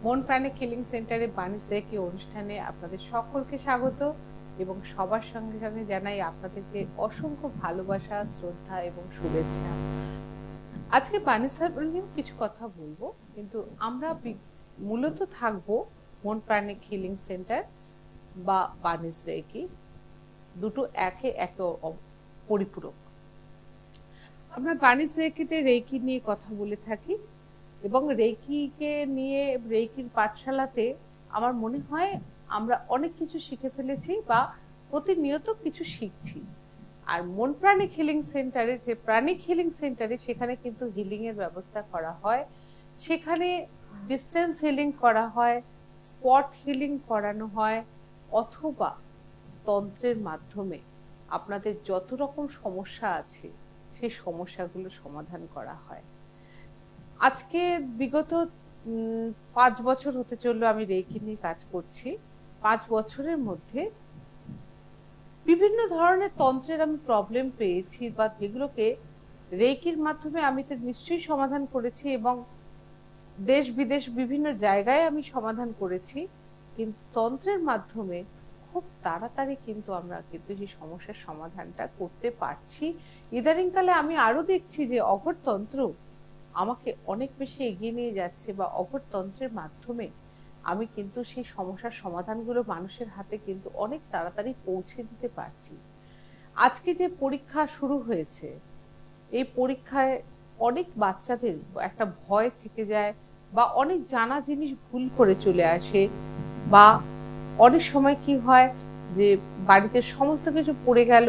মন প্রাণে হিলিং সেন্টারে বাণী রেকি অনুষ্ঠানে আপনাদের সকলকে স্বাগত এবং সবার সঙ্গে সঙ্গে জানাই আপনাদেরকে অসংখ্য ভালোবাসা, শ্রদ্ধা এবং শুভেচ্ছা। আজকে বাণী স্যার নিয়ে কিছু কথা বলবো, কিন্তু আমরা মূলত থাকবো মন প্রাণে হিলিং সেন্টার বা বাণী রেকি, দুটো একে পরিপূরক। আমরা বাণী রেকিতে রেকি নিয়ে কথা বলে থাকি এবং রেকিকে নিয়ে রেকির পাঠশালাতে আমার মনে হয় আমরা অনেক কিছু শিখে ফেলেছি বা প্রতিনিয়ত কিছু শিখছি। আর মন প্রাণিক হিলিং সেন্টারে, যে প্রাণিক হিলিং সেন্টারে, সেখানে কিন্তু হিলিং এর ব্যবস্থা করা হয়, সেখানে ডিস্টেন্স হিলিং করা হয়, স্পট হিলিং করানো হয়, অথবা তন্ত্রের মাধ্যমে আপনাদের যত রকম সমস্যা আছে সেই সমস্যাগুলো সমাধান করা হয়। আজকে বিগত 5 বছর হতে চললো আমি রেকি নিয়ে কাজ করছি। 5 বছরের মধ্যে বিভিন্ন ধরনের তন্ত্রের আমি প্রবলেম পেয়েছি, বা যেগুলোকে রেকির মাধ্যমে আমি তো নিশ্চয়ই সমাধান করেছি এবং দেশ বিদেশ বিভিন্ন জায়গায় আমি সমাধান করেছি, কিন্তু তন্ত্রের মাধ্যমে খুব তাড়াতাড়ি কিন্তু আমরা কিন্তু সেই সমস্যার সমাধানটা করতে পারছি। ইদানিংকালে আমি আরো দেখছি যে অঘরতন্ত্র আমাকে অনেক বেশি এগিয়ে নিয়ে যাচ্ছে, বা অঘরতন্ত্রের মাধ্যমে আমি কিন্তু সেই সমস্যার সমাধানগুলো মানুষের হাতে কিন্তু অনেক তাড়াতাড়ি পৌঁছে দিতে পারছি। আজকে যে পরীক্ষা শুরু হয়েছে, এই পরীক্ষায় অনেক বাচ্চাদের একটা ভয় থেকে যায়, বা অনেক জানা জিনিস ভুল করে চলে আসে, বা অনেক সময় কি হয় যে বাড়িতে সমস্ত কিছু পড়ে গেল,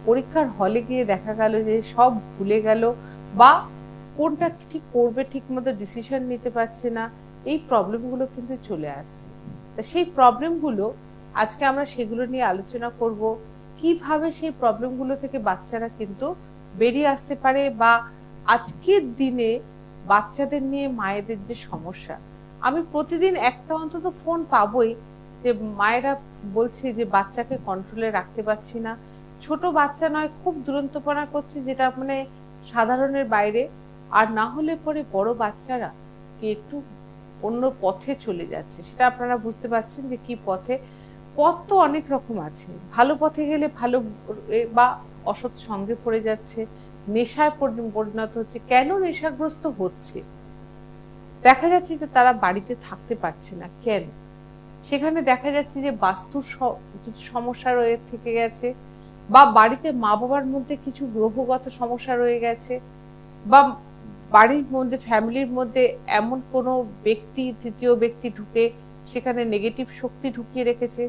পরীক্ষার হলে গিয়ে দেখা গেল যে সব ভুলে গেল, বা কোনটা ঠিক করবে ঠিক মতো ডিসিশন নিতে পারছে না। এই প্রবলেমগুলো কিন্তু চলে আসছে। তা সেই প্রবলেমগুলো আজকে আমরা সেগুলো নিয়ে আলোচনা করব, কিভাবে সেই প্রবলেমগুলো থেকে বাচ্চারা কিন্তু বেরিয়ে আসতে পারে, বা আজকের দিনে বাচ্চাদের নিয়ে মায়েদের যে সমস্যা, আমি প্রতিদিন একটা অন্তত ফোন পাবই যে মায়েরা বলছে যে বাচ্চাকে কন্ট্রোলে রাখতে পারছি না। ছোট বাচ্চা নয়, খুব দুরন্তপনা করছে, যেটা মানে সাধারণের বাইরে। আর না হলে পরে বড় বাচ্চারা কি একটু অন্য পথে চলে যাচ্ছে, সেটা আপনারা বুঝতে পারছেন যে কি পথে। পথ তো অনেক রকম আছে, ভালো পথে গেলে ভালো, বা অসৎ সঙ্গে পড়ে যাচ্ছে, নেশায় পরিণত হচ্ছে। কেন নেশাগ্রস্ত হচ্ছে? দেখা যাচ্ছে যে তারা বাড়িতে থাকতে পারছে না, কেন? সেখানে দেখা যাচ্ছে যে বাস্তুর কিছু সমস্যা রয়ে থেকে গেছে, বা বাড়িতে মা বাবার মধ্যে কিছু গ্রহগত সমস্যা রয়ে গেছে, বা বাড়ির মধ্যে ফ্যামিলির মধ্যে এমন কোনো ব্যক্তি, তৃতীয় ব্যক্তি ঢুকে সেখানে নেগেটিভ শক্তি ঢুকিয়ে রেখেছে।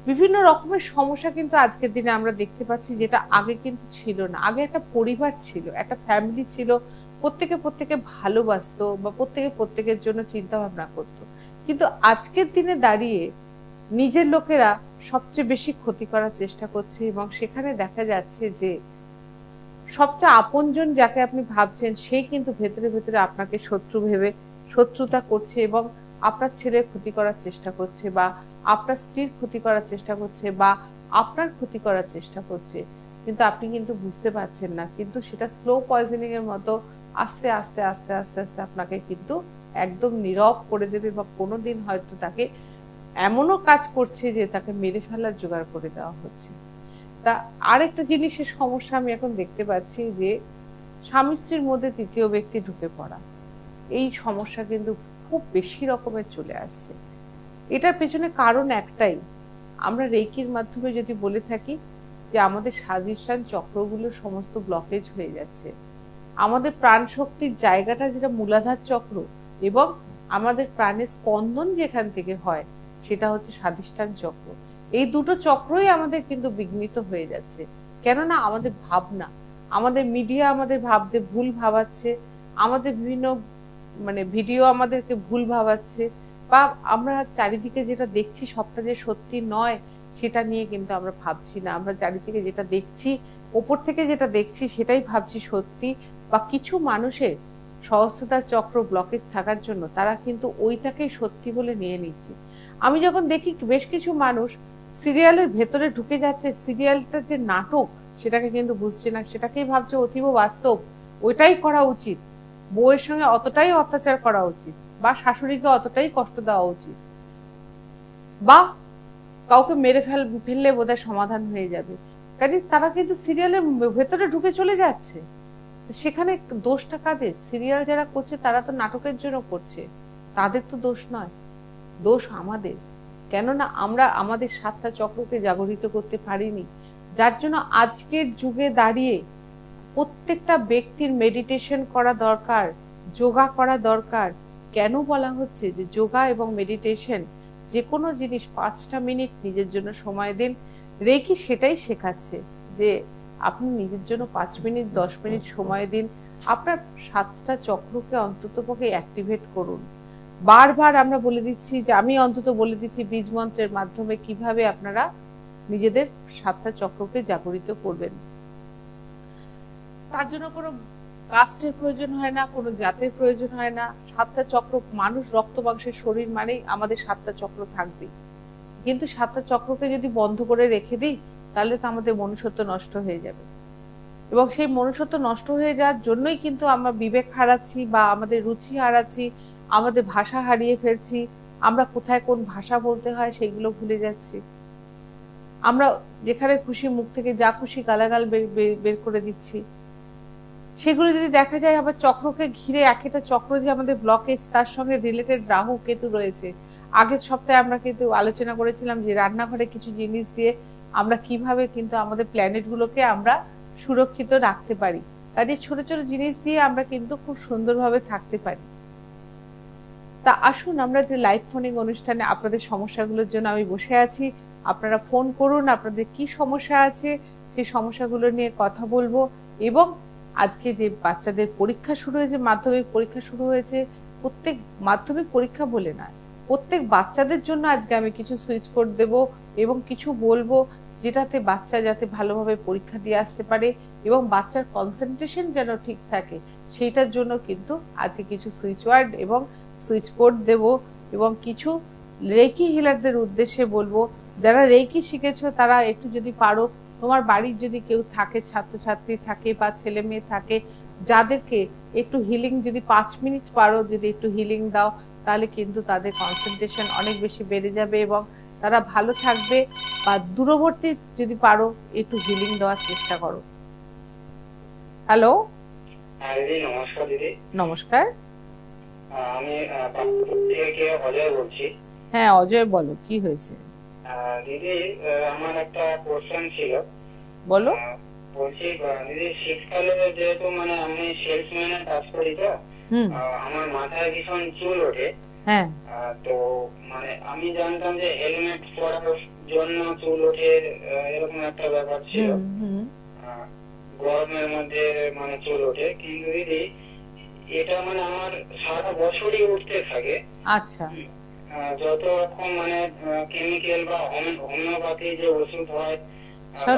বিভিন্ন রকমের সমস্যা কিন্তু আজকের দিনে আমরা দেখতে পাচ্ছি, যেটা আগে কিন্তু ছিল না। আগে একটা পরিবার ছিল, একটা ফ্যামিলি ছিল, প্রত্যেকে প্রত্যেকে ভালোবাসতো, বা প্রত্যেকে প্রত্যেকের জন্য চিন্তা ভাবনা করতো। কিন্তু আজকের দিনে দাঁড়িয়ে নিজের লোকেরা সবচেয়ে বেশি ক্ষতি করার চেষ্টা করছে, এবং সেখানে দেখা যাচ্ছে যে সবচেয়ে আপনজন যাকে আপনি ভাবছেন, সেই কিন্তু ভেতরে ভেতরে আপনাকে শত্রু ভেবে শত্রুতা করছে, এবং আপনার ছেলের ক্ষতি করার চেষ্টা করছে, বা আপনার স্ত্রীর ক্ষতি করার চেষ্টা করছে, বা আপনার ক্ষতি করার চেষ্টা করছে। কিন্তু আপনি কিন্তু বুঝতে পারছেন না, কিন্তু সেটা স্লো পয়জনিং এর মতো আস্তে আস্তে আস্তে আস্তে আস্তে আপনাকে কিন্তু একদম নীরব করে দেবে, বা কোনোদিন হয়তো তাকে এমনও কাজ করছে যে তাকে মেরে ফেলার জোগাড় করে দেওয়া হচ্ছে। তা আরেকটা জিনিসের সমস্যা আমি এখন দেখতে পাচ্ছি, যে স্বামী স্ত্রীর মধ্যে তৃতীয় ব্যক্তি ঢুকে পড়া, এই সমস্যা কিন্তু খুব বেশি রকমের চলে আসছে। এটার পেছনে কারণ একটাই, আমরা রেকির মাধ্যমে যদি বলে থাকি যে আমাদের স্বাধিষ্ঠান চক্রগুলো সমস্ত ব্লকেজ হয়ে যাচ্ছে। আমাদের প্রাণ শক্তির জায়গাটা যেটা মূলাধার চক্র, এবং আমাদের প্রাণের স্পন্দন যেখান থেকে হয় সেটা হচ্ছে স্বাধিষ্ঠান চক্র। এই দুটো চক্রই আমাদের কিন্তু বিঘ্নিত হয়ে যাচ্ছে। কেননা আমাদের ভাবনা, আমাদের মিডিয়া আমাদের ভাবতে ভুল ভাবাচ্ছে, আমাদের বিভিন্ন ভিডিও আমাদেরকে ভুল ভাবাচ্ছে, বা আমরা চারিদিকে যেটা দেখছি সবটা যে সত্যি নয় সেটা নিয়ে কিন্তু আমরা ভাবছি না। আমরা চারিদিকে যেটা দেখছি, ওপর থেকে যেটা দেখছি সেটাই ভাবছি সত্যি। বা কিছু মানুষের সহস্রতার চক্র ব্লকেজ থাকার জন্য তারা কিন্তু ওইটাকেই সত্যি বলে নিয়ে নিচ্ছে। আমি যখন দেখি বেশ কিছু মানুষ সিরিয়ালের ভেতরে ঢুকে যাচ্ছে, সিরিয়ালটা যে নাটক সেটাকে কিন্তু বুঝছে না, সেটাকেই ভাবছে অতীব বাস্তব, ওইটাই করা উচিত, বউয়ের সঙ্গে অতটাই অত্যাচার করা উচিত, বা শাশুড়িকে অতটাই কষ্ট দেওয়া উচিত, বা কাউকে মেরে ফেললে বোধহয় সমাধান হয়ে যাবে। কাজে তারা কিন্তু সিরিয়ালের ভেতরে ঢুকে চলে যাচ্ছে। সেখানে দোষটা কাদের? সিরিয়াল যারা করছে তারা তো নাটকের জন্য করছে, তাদের তো দোষ নয়, দোষ আমাদের। কেননা আমরা আমাদের 7টা চক্রকে জাগরিত করতে পারিনি, যার জন্য আজকের যুগে দাঁড়িয়ে প্রত্যেকটা ব্যক্তির মেডিটেশন করা দরকার, যোগা করা দরকার। কেন বলা হচ্ছে যে যোগা এবং মেডিটেশন, যে কোনো জিনিস 5টা মিনিট নিজের জন্য সময় দিন। রেকি সেটাই শেখাচ্ছে যে আপনি নিজের জন্য 5 মিনিট 10 মিনিট সময় দিন, আপনার 7টা চক্রকে অন্ততপক্ষে অ্যাক্টিভেট করুন। বারবার আমরা বলে দিচ্ছি, যে আমি অন্তত বলে দিচ্ছি বীজ মন্ত্রের মাধ্যমে কিভাবে আপনারা নিজেদের 7টা চক্রকে জাগরিত করবেন। তার জন্য কোনো কাস্টের প্রয়োজন হয় না, কোনো জাতের প্রয়োজন হয় না। 7টা চক্র, মানুষ রক্ত মাংসের শরীর মানেই আমাদের 7টা চক্র থাকবে। কিন্তু 7টা চক্রকে যদি বন্ধ করে রেখে দিই তাহলে তো আমাদের মনুষ্যত্ব নষ্ট হয়ে যাবে, এবং সেই মনুষ্যত্ব নষ্ট হয়ে যাওয়ার জন্যই কিন্তু আমরা বিবেক হারাচ্ছি, বা আমাদের রুচি হারাচ্ছি, আমাদের ভাষা হারিয়ে ফেলছি। আমরা কোথায় কোন ভাষা বলতে হয় সেইগুলো ভুলে যাচ্ছি। আমরা যেখানে খুশি মুখ থেকে যা খুশি গালাগাল বের করে দিচ্ছি। সেগুলো যদি দেখা যায় আবার চক্রকে ঘিরে, একটা চক্র যে আমাদের ব্লকেজ, তার সঙ্গে রিলেটেড রাহু কেতু রয়েছে। আগের সপ্তাহে আমরা কিন্তু আলোচনা করেছিলাম যে রান্নাঘরে কিছু জিনিস দিয়ে আমরা কিভাবে কিন্তু আমাদের প্ল্যানেট গুলোকে আমরা সুরক্ষিত রাখতে পারি। কাজে ছোট ছোট জিনিস দিয়ে আমরা কিন্তু খুব সুন্দরভাবে থাকতে পারি। তা আসুন আমরা যে লাইভ ফোনিং অনুষ্ঠানে আপনাদের সমস্যাগুলোর জন্য আমি বসে আছি, আপনারা ফোন করুন, আপনাদের কি সমস্যা আছে সেই সমস্যাগুলো নিয়ে কথা বলবো। এবং আজকে যে বাচ্চাদের পরীক্ষা শুরু হয়েছে, মাধ্যমিক পরীক্ষা শুরু হয়েছে, প্রত্যেক মাধ্যমিক পরীক্ষা বলে না, প্রত্যেক বাচ্চাদের জন্য আজকে আমি কিছু সুইচ কোড দেব এবং কিছু বলবো, যেটাতে বাচ্চা যাতে ভালোভাবে পরীক্ষা দিয়ে আসতে পারে এবং বাচ্চার কনসেন্ট্রেশন যেন ঠিক থাকে, সেইটার জন্য কিন্তু আজকে কিছু সুইচ ওয়ার্ড এবং সুইচ কোড দেব। এবং কিছু রেকি হিলারদের উদ্দেশ্যে বলবো, যারা রেকি শিখেছো তারা একটু যদি পারো, তোমার বাড়ির যদি কেউ থাকে, ছাত্রছাত্রী থাকে বা ছেলে মেয়ে থাকে, যাদেরকে একটু হিলিং যদি 5 মিনিট পারো, যদি একটু হিলিং দাও, তাহলে কিন্তু তাদের কনসেন্ট্রেশন অনেক বেশি বেড়ে যাবে এবং তারা ভালো থাকবে। বা দূরবর্তী যদি পারো একটু হিলিং দেওয়ার চেষ্টা করো। হ্যালো, দিদি নমস্কার। দিদি নমস্কার। আমি থেকে অজয় বলছি। হ্যাঁ অজয়, বলো কি হয়েছে। দিদি আমার একটা কোশ্চেন ছিল। বলো। বলছি দিদি, শীতকালে যেহেতু মানে আমি সেলসম্যানের কাজ করি, তো আমার মাথায় ভীষণ চুল ওঠে। হ্যাঁ, তো মানে আমি জানতাম যে হেলমেট পরার জন্য চুল ওঠে, এরকম একটা ব্যাপার ছিল। গরমের মধ্যে মানে চুল ওঠে, কিন্তু দিদি এটা মানে আমার সারা বছরই উঠতে থাকে। আচ্ছা। যত রকম মানে কেমিক্যাল বা হোমিওপ্যাথি যে ওষুধ হয়,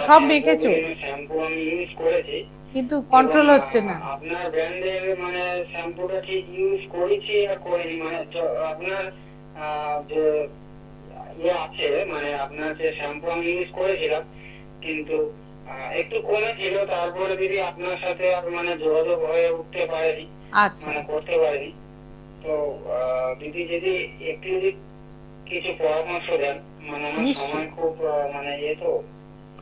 সব মেখেছো, শ্যাম্পু আমি ইউজ করেছি, কিন্তু কন্ট্রোল হচ্ছে না। আপনার ব্র্যান্ডের মানে শ্যাম্পুটা ঠিক ইউজ করেছি আর করিনি, মানে আপনার যে ইয়ে আছে, মানে আপনার যে শ্যাম্পু আমি ইউজ করেছিলাম, কিন্তু একটু কমেছিল। তারপরে দিদি আপনার সাথে আর মানে যোগাযোগ হয়ে উঠতে পারেনি, মানে করতে পারেনি। তো দিদি যদি একটু যদি কিছু পরামর্শ দেন, মানে আমার সময় খুব মানে তো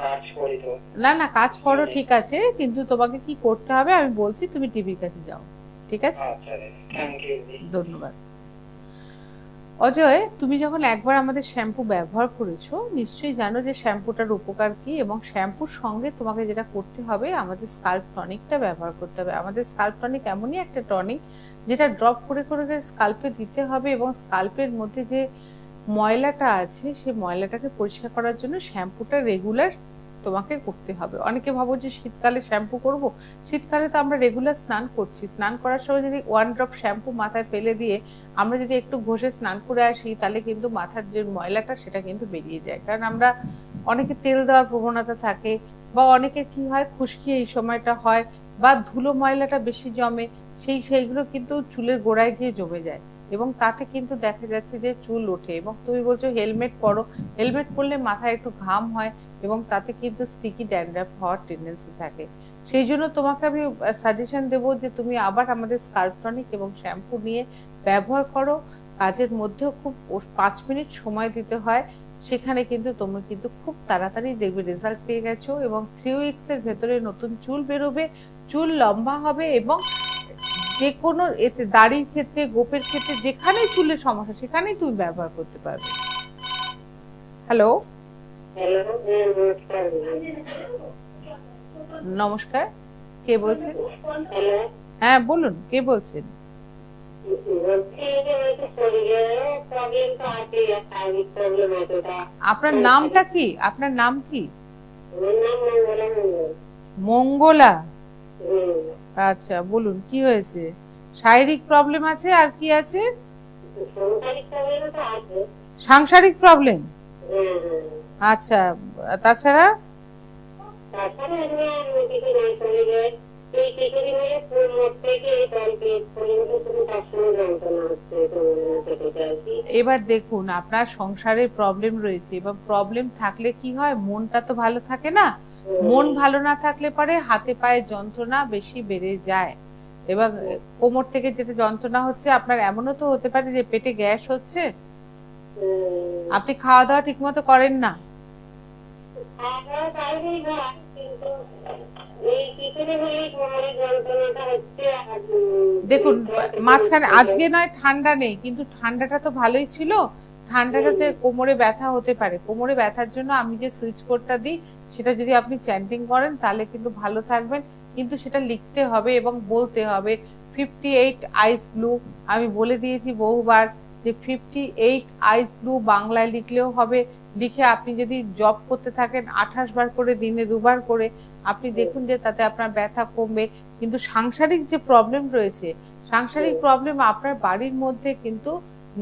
কাজ করি তো। না না, কাজ করো, ঠিক আছে, কিন্তু তোমাকে কি করতে হবে আমি বলছি, তুমি টিভির কাছে যাও, ঠিক আছে? আচ্ছা, থ্যাংক ইউ। ধন্যবাদ। অজয়, তুমি যখন একবার আমাদের শ্যাম্পু ব্যবহার করেছো, নিশ্চয়ই জানো যে শ্যাম্পুটার উপকার কি, এবং শ্যাম্পুর সঙ্গে তোমাকে যেটা করতে হবে, আমাদের স্কাল্প টনিকটা ব্যবহার করতে হবে। আমাদের স্কাল্প টনিক এমনই একটা টনিক যেটা ড্রপ করে করে স্কাল্পে দিতে হবে, এবং স্কাল্পের মধ্যে যে ময়লাটা আছে সেই ময়লাটাকে পরিষ্কার করার জন্য শ্যাম্পুটা রেগুলার তোমাকে করতে হবে। অনেকে ভাবো যে শীতকালে শ্যাম্পু করব, শীতকালে তো আমরা রেগুলার স্নান করছি, স্নান করার সময় যদি 1 ড্রপ শ্যাম্পু মাথায় ফেলে দিয়ে আমরা যদি একটু ঘষে স্নান করে আসি, তাহলে কিন্তু মাথার যে ময়লাটা সেটা কিন্তু বেরিয়ে যায়। কারণ আমরা অনেকে তেল দেওয়ার প্রবণতা থাকে, বা অনেকে কি হয় খুশকি এই সময়টা হয়, বা ধুলো ময়লাটা বেশি জমে, সেইগুলো কিন্তু চুলের গোড়ায় গিয়ে জমে যায়, এবং তাতে কিন্তু দেখা যাচ্ছে যে চুল ওঠে। এবং তুমি বলছো হেলমেট পরো, হেলমেট পরলে মাথায় একটু ঘাম হয় এবং তাতে কিন্তু স্টিকি ড্যান্ড্রাফ হওয়ার টেন্ডেন্সি থাকে। সেই জন্য তোমাকে আমি সাজেশন দেবো যে তুমি আবার আমাদের স্কাল্প টনিক এবং শ্যাম্পু নিয়ে ব্যবহার করো। কাজের মধ্যেও খুব 5 মিনিট সময় দিতে হয়, সেখানে কিন্তু তোমরা কিন্তু খুব তাড়াতাড়ি দেখবে রেজাল্ট পেয়ে গেছো। এবং 3 উইকস এর ভেতরে নতুন চুল বেরোবে, চুল লম্বা হবে, এবং যে কোনো এতে দাড়ির ক্ষেত্রে, গোপের ক্ষেত্রে, যেখানেই চুলের সমস্যা সেখানেই তুমি ব্যবহার করতে পারবে। হ্যালো, নমস্কার, কে বলছেন? হ্যাঁ বলুন, কে বলছেন? আপনার নামটা কি? আপনার নাম কি? মঙ্গলা। আচ্ছা, বলুন কি হয়েছে? শারীরিক প্রবলেম আছে, আর কি আছে? সাংসারিক প্রবলেম। আচ্ছা, তাছাড়া? এবার দেখুন, আপনার সংসারে প্রবলেম রয়েছে, এবং প্রবলেম থাকলে কি হয়, মনটা তো ভালো থাকে না। মন ভালো না থাকলে পরে হাতে পায়ে যন্ত্রণা বেশি বেড়ে যায়। এবং কোমর থেকে যেটা যন্ত্রণা হচ্ছে, আপনার এমনও তো হতে পারে যে পেটে গ্যাস হচ্ছে, আপনি খাওয়া দাওয়া ঠিক মতো করেন না। দেখুন, মাঝখানে আজকে নয় ঠান্ডা নেই, কিন্তু ঠান্ডাটা তো ভালোই ছিল। ঠান্ডাটাতে কোমরে ব্যথা হতে পারে। কোমরে ব্যথার জন্য আমি যে সুইচ কোডটা দিই, সেটা যদি আপনি চ্যান্টিং করেন তাহলে কিন্তু ভালো থাকবেন। কিন্তু সেটা লিখতে হবে এবং বলতে হবে। 58 আইস ব্লু, আমি বলে দিয়েছি বহুবার যে 58 আইস ব্লু বাংলায় লিখলেও হবে। লিখে আপনি যদি জব করতে থাকেন 28 বার করে, দিনে 2 বার করে, আপনি দেখুন যে তাতে আপনার ব্যথা কমবে। কিন্তু সাংসারিক যে প্রবলেম রয়েছে, সাংসারিক প্রবলেম আপনার বাড়ির মধ্যে কিন্তু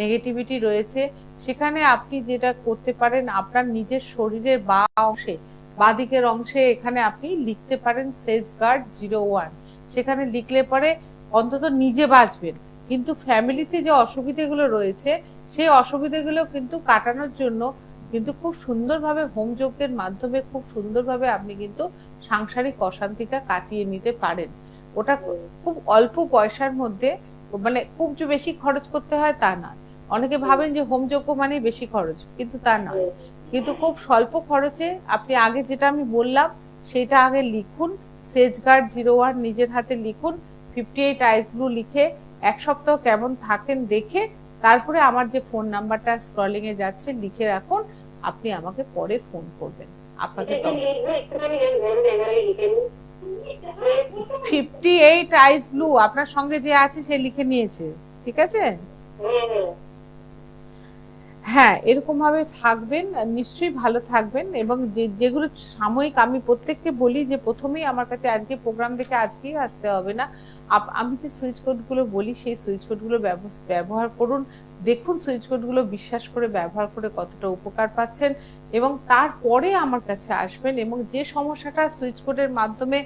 নেগেটিভিটি রয়েছে। সেখানে আপনি যেটা করতে পারেন, আপনার নিজের শরীরের বাঁ অংশে, বাঁদিকের অংশে, এখানে আপনি লিখতে পারেন সেজগার্ড 01। সেখানে লিখলে পরে অন্তত নিজে বাঁচবেন। কিন্তু ফ্যামিলিতে যে অসুবিধাগুলো রয়েছে, সেই অসুবিধাগুলো কিন্তু কাটানোর জন্য কিন্তু খুব সুন্দরভাবে হোম যজ্ঞের মাধ্যমে খুব সুন্দরভাবে আপনি কিন্তু সাংসারিক অশান্তিটা কাটিয়ে নিতে পারেন। ওটা খুব অল্প পয়সার মধ্যে, মানে খুব যে বেশি খরচ করতে হয় তা না। অনেকে ভাবেন যে হোম যজ্ঞ মানে বেশি খরচ, কিন্তু তা নয়। কিন্তু খুব স্বল্প খরচে আপনি আগে যেটা আমি বললাম সেটা আগে লিখুন। সেজগার্ড 01 নিজের হাতে লিখুন। 58 আইস ব্লু লিখে 1 সপ্তাহ কেমন থাকেন দেখে, তারপরে আমার যে ফোন নাম্বারটা স্ক্রলিং এ যাচ্ছে লিখে রাখুন। আপনি আমাকে পরে ফোন করবেন। আপনাকে 58 আইস ব্লু আপনার সঙ্গে যে আছে সে লিখে নিয়েছে, ঠিক আছে? হ্যাঁ, এরকম ভাবে থাকবেন, নিশ্চয়ই ভালো থাকবেন। এবং যেগুলো সাময়িক, আমি প্রত্যেককে বলি যে প্রথমেই আমার কাছে আজকে প্রোগ্রাম দেখে আজকেই আসতে হবে না। আমি যে সুইচ কোড গুলো বলি, সেই সুইচ কোড গুলো ব্যবহার করুন। দেখুন সুইচ কোড গুলো বিশ্বাস করে ব্যবহার করে কতটা উপকার পাচ্ছেন, এবং তারপরে আমার কাছে আসবেন। এবং যে সমস্যাটা সুইচ কোডের মাধ্যমে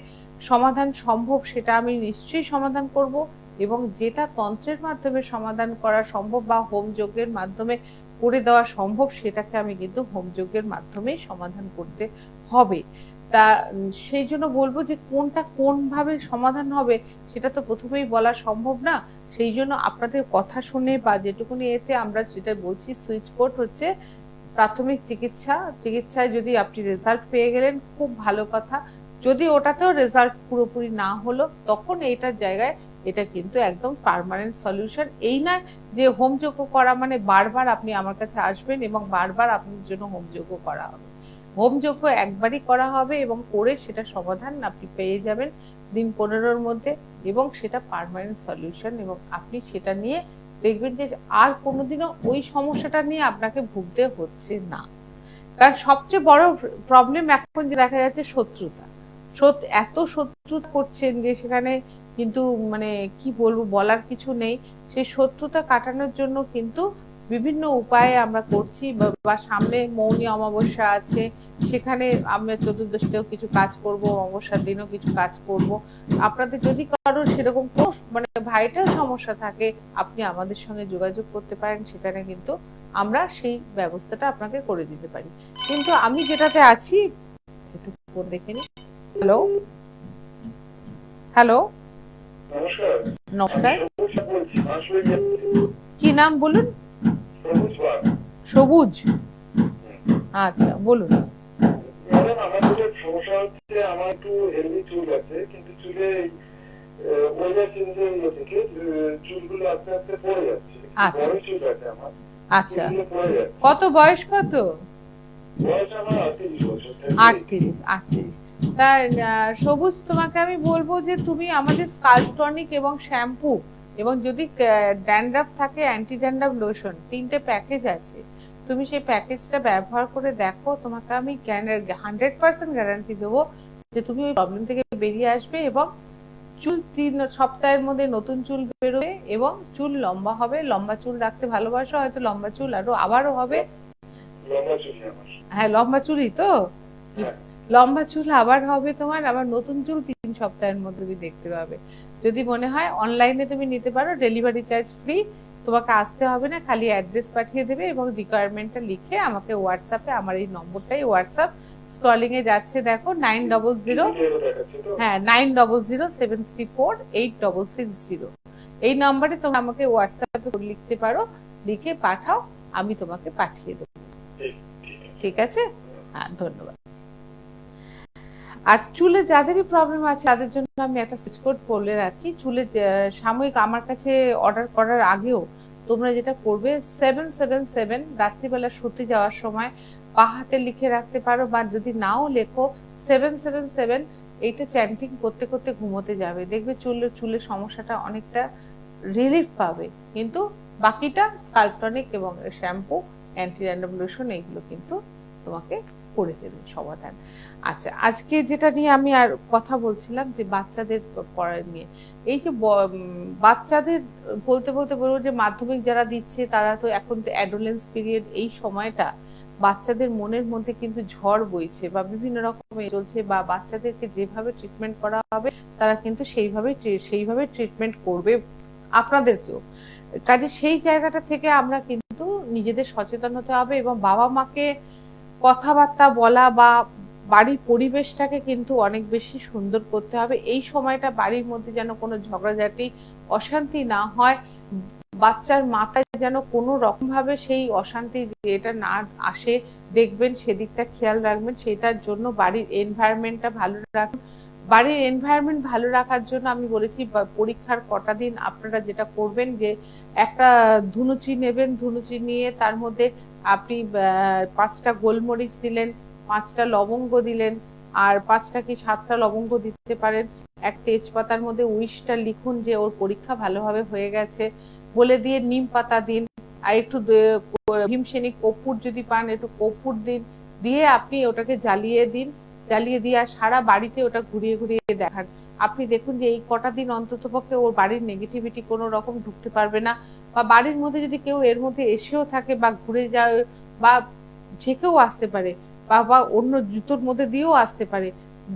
সমাধান সম্ভব, সেটা আমি নিশ্চয়ই সমাধান করব। এবং যেটা তন্ত্রের মাধ্যমে সমাধান করা সম্ভব বা হোম যজ্ঞের মাধ্যমে করে দেওয়া সম্ভব, সেটাকে আমি কিন্তু হোম যজ্ঞের মাধ্যমেই সমাধান করতে হবে। তা সেই জন্য বলবো যে কোনটা কোন ভাবে সমাধান হবে সেটা তো প্রথমেই বলা সম্ভব না। সেই জন্য আপনাদের কথা শুনে বা যেটুকুনি এতে আমরা যেটা বলছি, সুইচ কোড হচ্ছে প্রাথমিক চিকিৎসা। চিকিৎসায় যদি আপনি রেজাল্ট পেয়ে গেলেন, খুব ভালো কথা। যদি ওটাতেও রেজাল্ট পুরোপুরি না হলো, তখন এইটার জায়গায় এটা কিন্তু একদম পার্মানেন্ট সলিউশন। এই না যে হোম যজ্ঞ করা মানে বারবার আপনি আমার কাছে আসবেন এবং বারবার আপনার জন্য হোম যজ্ঞ করা হবে। হোম যজ্ঞ একবারই করা হবে, এবং করে সেটা সমাধান আপনি পেয়ে যাবেন দিন 15-র মধ্যে, এবং সেটা পার্মানেন্ট সলিউশন। এবং আপনি সেটা নিয়ে দেখবেন যে আর কোনোদিনও ওই সমস্যাটা নিয়ে আপনাকে ভুগতে হচ্ছে না। কারণ সবচেয়ে বড় প্রবলেম এখন যে দেখা যাচ্ছে শত্রুতা। এত শত্রুতা করছেন যে সেখানে কিন্তু মানে কি বলবো, বলার কিছু নেই। সেই শত্রুতা কাটানোর জন্য কিন্তু বিভিন্ন উপায়ে আমরা করছি, বা সামনে মৌনী অমাবস্যা আছে, সেখানে আমরা চতুর্দশীতেও কিছু কাজ করব, অমাবস্যার দিনও কিছু কাজ করব। আপনাদের যদি কারোর সেরকম কোনো মানে ভাইটাল সমস্যা থাকে, আপনি আমাদের সঙ্গে যোগাযোগ করতে পারেন। সেখানে কিন্তু আমরা সেই ব্যবস্থাটা আপনাকে করে দিতে পারি। কিন্তু আমি যেটাতে আছি, একটু ফোন দেখে নি। হ্যালো, হ্যালো, নমস্কার। বলছি আসলে কি নাম বলুন? সবুজ বাগ। সবুজ, আচ্ছা বলুন। ম্যাডাম আমার যেটা সমস্যা হচ্ছে, আমার একটু হেলদি চুল আছে, কিন্তু চুলে ওয়েদার চেঞ্জের থেকে চুলগুলো আস্তে আস্তে পড়ে যাচ্ছে। আচ্ছা বড় চুল আছে আমার, আচ্ছা, চুলগুলো পড়ে যাচ্ছে। কত বয়স কত? বয়স আমার 38 বছর। 38। তা সবুজ, তোমাকে আমি বলবো যে তুমি আমাদের স্কাল্প টনিক এবং শ্যাম্পু এবং যদি ড্যান্ড্রাফ থাকে অ্যান্টি ড্যান্ড্রাফ লোশন, 3টে প্যাকেজ আছে, তুমি সেই প্যাকেজটা ব্যবহার করে দেখো। তোমাকে আমি 100% গ্যারান্টি দেবো যে তুমি ওই প্রবলেম থেকে বেরিয়ে আসবে এবং চুল 3 সপ্তাহের মধ্যে নতুন চুল বেরোবে এবং চুল লম্বা হবে। লম্বা চুল রাখতে ভালোবাসো, হয়তো লম্বা চুল আবারও হবে। লম্বা চুল আমার। হ্যাঁ, লম্বা চুলই তো। হ্যাঁ। লম্বা চুল আবার হবে তোমার, আবার নতুন চুল 3 সপ্তাহের মধ্যে তুমি দেখতে পাবে। যদি মনে হয় অনলাইনে তুমি নিতে পারো, ডেলিভারি চার্জ ফ্রি, তোমাকে আসতে হবে না, খালি অ্যাড্রেস পাঠিয়ে দেবে এবং রিকোয়ারমেন্টটা লিখে আমাকে হোয়াটসঅ্যাপে, আমার এই নম্বরটাই হোয়াটসঅ্যাপ, স্ক্রলিং এ যাচ্ছে দেখো 900, হ্যাঁ 9007348660, এই নম্বরে তোমরা আমাকে হোয়াটসঅ্যাপে লিখতে পারো, লিখে পাঠাও, আমি তোমাকে পাঠিয়ে দেবো। ঠিক আছে, হ্যাঁ ধন্যবাদ। আর চুলে যাদেরই প্রবলেম আছে তাদের জন্য আমি একটা সুইচ কোড বলে রাখি। চুলে সাময়িক আমার কাছে অর্ডার করার আগেও তোমরা যেটা করবে, 777 রাত্রিবেলা শুতে যাওয়ার সময় বা হাতে লিখে রাখতে পারো, বা যদি নাও লেখো 777, এইটা চ্যান্টিং করতে করতে ঘুমোতে যাবে, দেখবে চুলের সমস্যাটা অনেকটা রিলিফ পাবে। কিন্তু বাকিটা স্কাল্প টনিক এবং শ্যাম্পু, অ্যান্টি ড্যান্ড্রাফ লোশন, এইগুলো কিন্তু তোমাকে করে দেবে সমাধান। আচ্ছা, আজকে যেটা নিয়ে আমি আর কথা বলছিলাম যে বাচ্চাদের পড়া নিয়ে, এই যে বাচ্চাদের বলতে বলতে বলবো যে মাধ্যমিক যারা দিচ্ছে তারা তো এখন তো অ্যাডোলেন্স পিরিয়ড, এই সময়টা বাচ্চাদের মনের মধ্যে কিন্তু ঝড় বইছে বা বিভিন্ন রকমের চলছে, বা বাচ্চাদেরকে যেভাবে ট্রিটমেন্ট করা হবে তারা কিন্তু সেইভাবে ট্রিটমেন্ট করবে আপনাদেরকেও। কাজে সেই জায়গাটা থেকে আমরা কিন্তু নিজেদের সচেতন হতে হবে এবং বাবা মাকে কথাবার্তা বলা বা বাড়ির পরিবেশটাকে কিন্তু অনেক বেশি সুন্দর করতে হবে। এই সময়টা বাড়ির মধ্যে যেন কোনো ঝগড়াঝাটি, অশান্তি না হয়, বাচ্চার মাথায় যেন কোনো রকম ভাবে সেই অশান্তি এটা না আসে, দেখবেন সেদিকটা খেয়াল রাখবেন। সেটার জন্য বাড়ির এনভায়রনমেন্টটা ভালো রাখুন। বাড়ির এনভায়রনমেন্ট ভালো রাখার জন্য আমি বলেছি পরীক্ষার কটা দিন আপনারা যেটা করবেন যে একটা ধুনুচি নেবেন, ধুনুচি নিয়ে তার মধ্যে আপনি 5টা গোলমরিচ দিলেন, 5টা লবঙ্গ দিলেন, আর 5টা কি 7টা লবঙ্গ দিতে পারেন। এক তেজপাতার মধ্যে উইশটা লিখুন যে ওর পরীক্ষা ভালোভাবে হয়ে গেছে বলে দিয়ে নিম পাতা দিন, আর একটু ভীমসেনী কর্পূর যদি পান একটু কর্পূর দিন, দিয়ে আপনি ওটাকে জ্বালিয়ে দিন, জ্বালিয়ে দিয়ে আর সারা বাড়িতে ওটা ঘুরিয়ে ঘুরিয়ে দেখান। আপনি দেখুন যে এই কটা দিন অন্তত পক্ষে ওর বাড়ির নেগেটিভিটি কোনো রকম ঢুকতে পারবে না, বা বাড়ির মধ্যে যদি কেউ এর মধ্যে এসেও থাকে বা ঘুরে যায় বা যে কেউ আসতে পারে বা অন্য জুতোর মধ্যে দিয়েও আসতে পারে,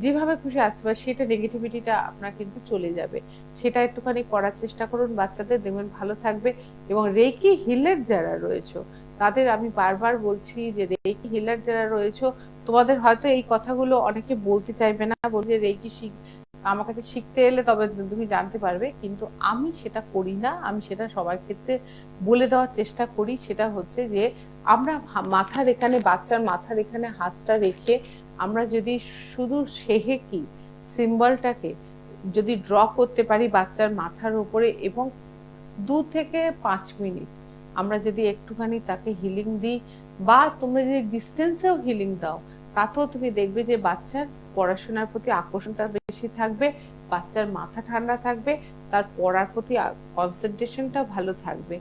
যেভাবে খুশি আসতে পারে, সেটা নেগেটিভিটিটা আপনার কিন্তু চলে যাবে। সেটা একটুখানি করার চেষ্টা করুন বাচ্চাদের, দেখবেন ভালো থাকবে। এবং রেকি হিলার যারা রয়েছে তাদের আমি বারবার বলছি যে রেকি হিলার যারা রয়েছে, তোমাদের হয়তো এই কথাগুলো অনেকে বলতে চাইবে না, বলবে রেকি আমার কাছে শিখতে এলে তবে তুমি জানতে পারবে, কিন্তু আমি সেটা করি না। আমি সেটা সবার ক্ষেত্রে বলে দেওয়ার চেষ্টা করি। সেটা হচ্ছে যে আমরা মাথার এখানে, বাচ্চার মাথার এখানে হাতটা রেখে আমরা যদি শুধু সেহেকি সিম্বলটাকে যদি ড্র করতে পারি বাচ্চার মাথার উপরে, এবং 2 থেকে 5 মিনিট আমরা যদি একটুখানি তাকে হিলিং দিই, বা তোমরা যদি ডিস্টেন্সেও হিলিং দাও, তাতেও তুমি দেখবে যে বাচ্চার পড়াশোনার প্রতি আকর্ষণটা বেশি থাকবে, বাচ্চার মাথা ঠান্ডা থাকবে, তার পড়ার প্রতি কনসেন্ট্রেশনটা ভালো থাকবে।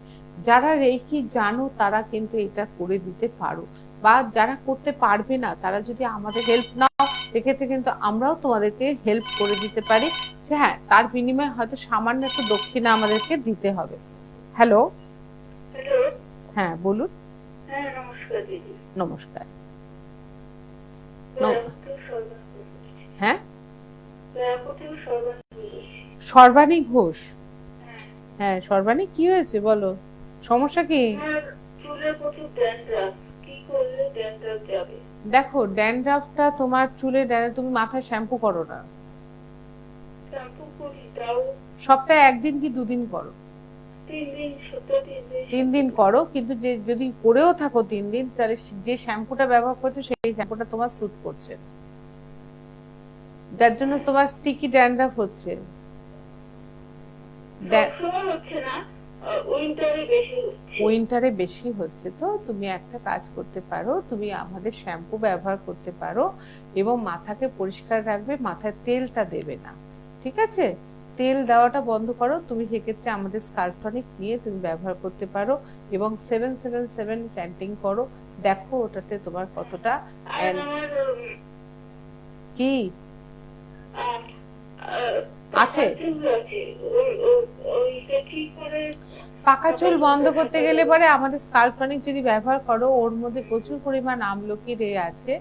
যারা রেকি জানো তারা কিন্তু এটা করে দিতে পারো, বা যারা করতে পারবে না তারা যদি আমাদের হেল্প নাও, সেক্ষেত্রে কিন্তু আমরাও তোমাদেরকে হেল্প করে দিতে পারি। হ্যাঁ, তার বিনিময়ে হয়তো সামান্য একটু দক্ষিণা আমাদেরকে দিতে হবে। হ্যালো, হ্যালো, হ্যাঁ বলুন। হ্যাঁ নমস্কার দিদি। নমস্কার। হ্যাঁ, সর্বাণী ঘোষ। হ্যাঁ সর্বাণী, কি হয়েছে বলো, সমস্যা কি? চুলের প্রচুর ড্যান্ড্রাফ, কি করলে ড্যান্ড্রাফ যাবে? দেখো, ড্যান্ড্রাফটা তোমার চুলে, তুমি মাথায় শ্যাম্পু করো না? শ্যাম্পু করি, তাও সপ্তাহে 1 দিন কি 2 দিন করো? 3 দিন, সপ্তাহে 3 দিন। 3 দিন করো, কিন্তু যদি করেও থাকো 3 দিন, তাহলে যে শ্যাম্পুটা ব্যবহার করছো সেই শ্যাম্পুটা তোমার স্যুট করছে না। যার জন্য তোমার স্টিকি ড্যান্ড্রাফ হচ্ছে। সবসময় হচ্ছে না, উইন্টারে বেশি হচ্ছে। উইন্টারে বেশি হচ্ছে, তো তুমি একটা কাজ করতে পারো, তুমি আমাদের শ্যাম্পু ব্যবহার করতে পারো এবং মাথাকে পরিষ্কার রাখবে, মাথায় তেলটা দেবে না, ঠিক আছে? তেল দেওয়াটা বন্ধ করো। তুমি সেক্ষেত্রে আমাদের স্কাল্প টনিক নিয়ে তুমি ব্যবহার করতে পারো এবং 777 চ্যান্টিং করো, দেখো ওটাতে তোমার কতটা আর আমার কি আহ, আছে। চুল আছে, ওইটা কি করে? পাকা চুল বন্ধ করতে গেলে পরে আমাদের স্কাল্প টনিক যদি ব্যবহার করো, ওর মধ্যে প্রচুর পরিমাণ আমলকি আছে।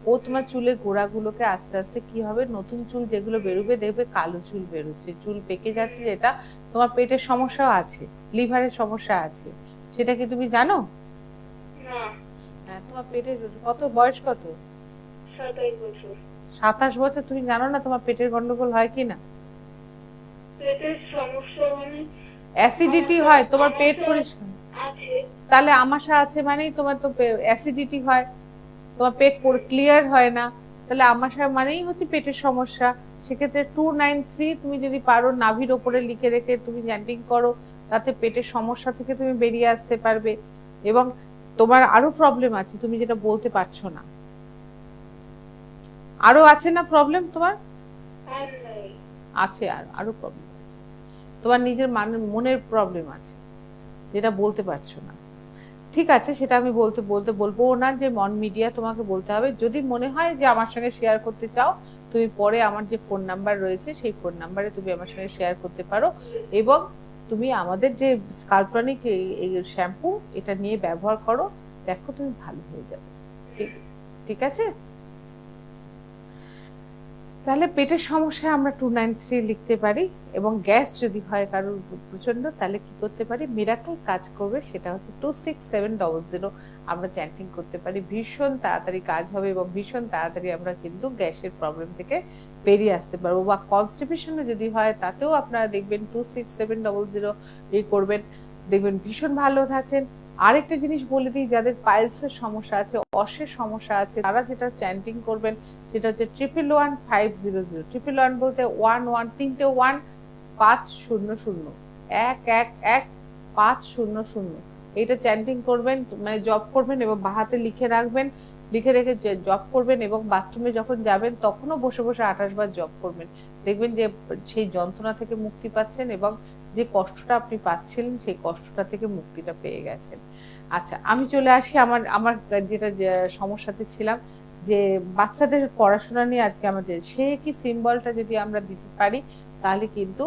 ও তোমার চুলের গোড়াগুলোকে আস্তে আস্তে কি হবে, নতুন চুল যেগুলো বেরোবে দেখবে কালো চুল বেরোচ্ছে, চুল পেকে যাচ্ছে, যেটা তোমার পেটের সমস্যাও আছে, লিভারের সমস্যা আছে, সেটা কি তুমি জানো? না, হ্যাঁ, তোমার পেটের কত বয়স কত? 27 বছর। 27 বছর, তুমি জানো না তোমার পেটের গন্ডগোল হয় কিনা? পেটের সমস্যা মানে অ্যাসিডিটি হয়, তোমার পেট পরিষ্কার আছে। তাহলে আমাশা আছে মানেই তোমার তো অ্যাসিডিটি হয়, তোমার পেট ক্লিয়ার হয় না, তাহলে আমাশা মানেই হচ্ছে পেটের সমস্যা। সেক্ষেত্রে 293 তুমি যদি পারো নাভির ওপরে লিখে রেখে তুমি চ্যান্টিং করো, তাতে পেটের সমস্যা থেকে তুমি বেরিয়ে আসতে পারবে। এবং তোমার আরো প্রবলেম আছে, তুমি যেটা বলতে পারছো না, আরো আছে না প্রবলেম তোমার? আর নাই। আছে, আর আরো প্রবলেম আছে, তোমার নিজের মনের প্রবলেম আছে, যেটা বলতে পারছো না। ঠিক আছে, সেটা আমি বলবো না যে মন মিডিয়া তোমাকে বলতে হবে। যদি মনে হয় যে আমার সঙ্গে শেয়ার করতে চাও, তুমি পরে আমার যে ফোন নাম্বার রয়েছে সেই ফোন নাম্বারে তুমি আমার সঙ্গে শেয়ার করতে পারো এবং তুমি আমাদের যে স্কাল্প টনিক এই শ্যাম্পু এটা নিয়ে ব্যবহার করো, দেখো তুমি ভালো হয়ে যাবে। ঠিক আছে? তাহলে পেটের সমস্যায় আমরা 293 লিখতে পারি, এবং গ্যাস যদি হয় কারোর প্রচন্ড, তাহলে কি করতে পারি, মিরাকল কাজ করবে, সেটা হচ্ছে 26700 আমরা চ্যান্টিং করতে পারি, ভীষণ তাড়াতাড়ি কাজ হবে এবং ভীষণ তাড়াতাড়ি আমরা কিন্তু গ্যাসের প্রবলেম থেকে বেরিয়ে আসতে পারবো। বা কনস্টিপেশনে যদি হয় তাতেও আপনারা দেখবেন 26700 করবেন, দেখবেন ভীষণ ভালো থাকছেন। আরেকটা জিনিস বলে দিই, যাদের পাইলসের সমস্যা আছে, অসের সমস্যা আছে, তারা যেটা চ্যান্টিং করবেন সেটা হচ্ছে 111500। 1111 বলতে 11 তিনটে 1 500 111 500, এটা চ্যান্টিং করবেন, মানে জব করবেন এবং বাহাতে লিখে রাখবেন, লিখে রেখে জব করবেন এবং বাথরুমে যখন যাবেন তখনও বসে বসে 28 বার জব করবেন। দেখবেন যে সেই যন্ত্রণা থেকে মুক্তি পাচ্ছেন এবং যে কষ্টটা আপনি পাচ্ছিলেন সেই কষ্টটা থেকে মুক্তিটা পেয়ে গেছেন। আচ্ছা, আমি চলে আসি আমার আমার যেটা সমস্যাতে ছিলাম, যে বাচ্চাদের পড়াশোনা নিয়ে আজকে আমাদের সে কি সিম্বলটা যদি আমরা দিতে পারি, তাহলে কিন্তু